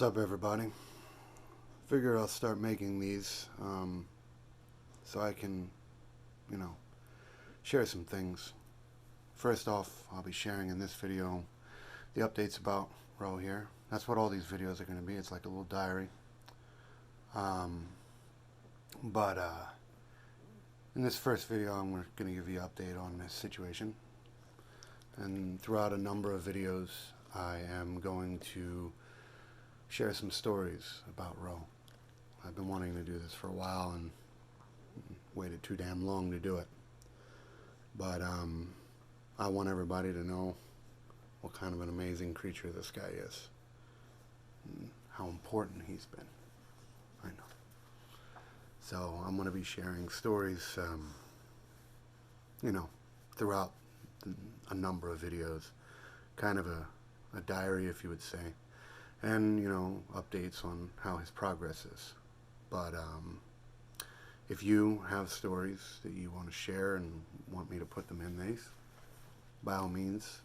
What's up, everybody? Figured I'll start making these so I can, you know, share some things. First off, I'll be sharing in this video the updates about Roe here. That's what all these videos are going to be. It's like a little diary. Um, but in this first video, I'm going to give you an update on this situation. And throughout a number of videos, I am going to share some stories about Roe. I've been wanting to do this for a while and waited too damn long to do it. But I want everybody to know what kind of an amazing creature this guy is. And how important he's been. I know. So I'm going to be sharing stories, throughout a number of videos. Kind of a diary, if you would say. And, updates on how his progress is. But if you have stories that you want to share and want me to put them in these, by all means,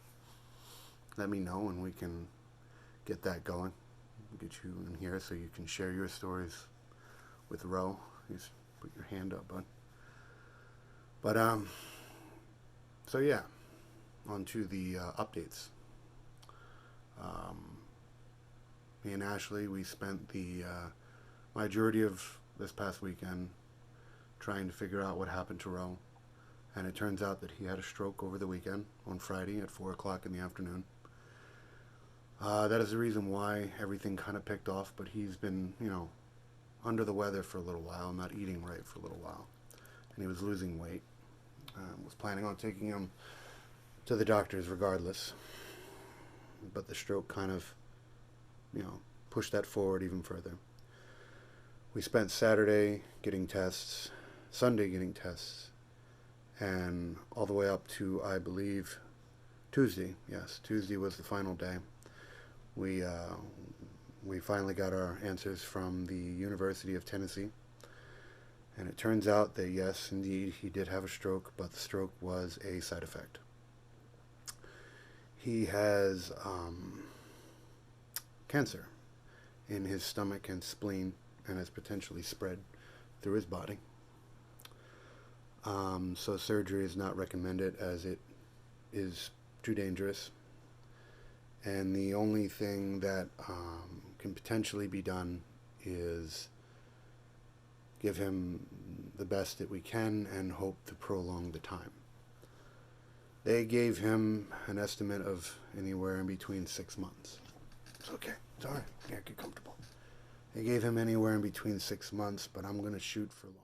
let me know and we can get that going. Get you in here so you can share your stories with Roe. Just put your hand up, bud. But, so yeah, on to the updates. Me and Ashley, we spent the majority of this past weekend trying to figure out what happened to Roe. And it turns out that he had a stroke over the weekend on Friday at 4 o'clock in the afternoon. That is the reason why everything kind of picked off, but he's been, under the weather for a little while, not eating right for a little while. And he was losing weight. Was planning on taking him to the doctors regardless. But the stroke kind of, pushed that forward even further. We spent Saturday getting tests, Sunday getting tests, and all the way up to, I believe, Tuesday. Yes, Tuesday was the final day. We finally got our answers from the University of Tennessee, and it turns out that yes, indeed, he did have a stroke, but the stroke was a side effect. He has cancer in his stomach and spleen and has potentially spread through his body. So surgery is not recommended as it is too dangerous. And the only thing that can potentially be done is give him the best that we can and hope to prolong the time. They gave him an estimate of anywhere in between 6 months. It's okay. It's all right. Yeah, get comfortable. They gave him anywhere in between 6 months, but I'm going to shoot for longer.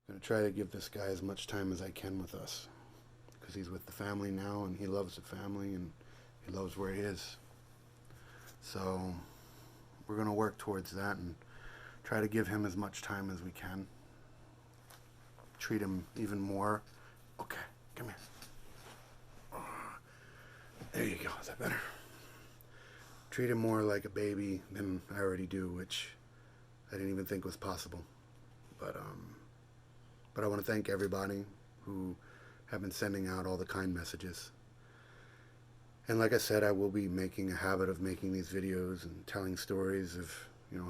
I'm going to try to give this guy as much time as I can with us. Because he's with the family now, and he loves the family, and he loves where he is. So we're going to work towards that and try to give him as much time as we can. Treat him even more. Okay. Come here. There you go. Is that better? Treat him more like a baby than I already do, which I didn't even think was possible. But I want to thank everybody who have been sending out all the kind messages. And like I said, I will be making a habit of making these videos and telling stories of,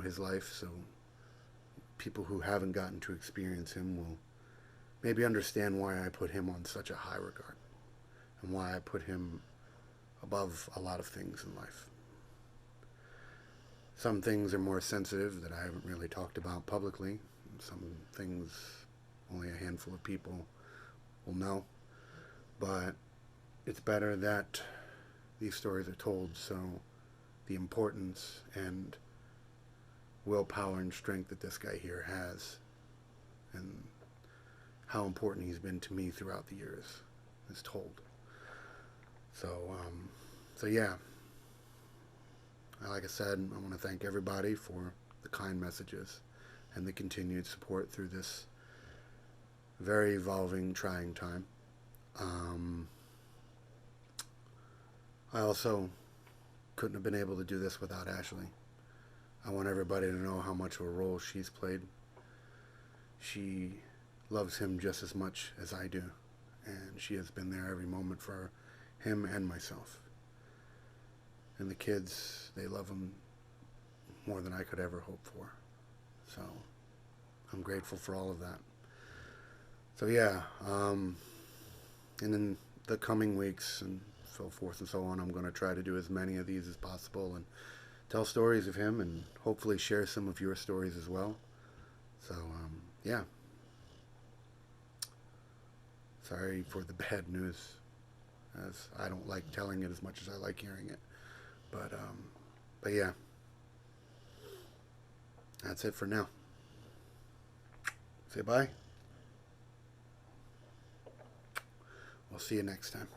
his life, so people who haven't gotten to experience him will maybe understand why I put him on such a high regard and why I put him above a lot of things in life. Some things are more sensitive that I haven't really talked about publicly. Some things only a handful of people will know. But it's better that these stories are told, so the importance and willpower and strength that this guy here has and how important he's been to me throughout the years is told. So yeah. Like I said, I want to thank everybody for the kind messages and the continued support through this very evolving, trying time. I also couldn't have been able to do this without Ashley. I want everybody to know how much of a role she's played. She loves him just as much as I do, and she has been there every moment for him and myself. And the kids, they love him more than I could ever hope for. So I'm grateful for all of that. So yeah, and in the coming weeks and so forth and so on, I'm going to try to do as many of these as possible and tell stories of him and hopefully share some of your stories as well. So yeah, sorry for the bad news, as I don't like telling it as much as I like hearing it. But yeah, that's it for now. Say bye. We'll see you next time.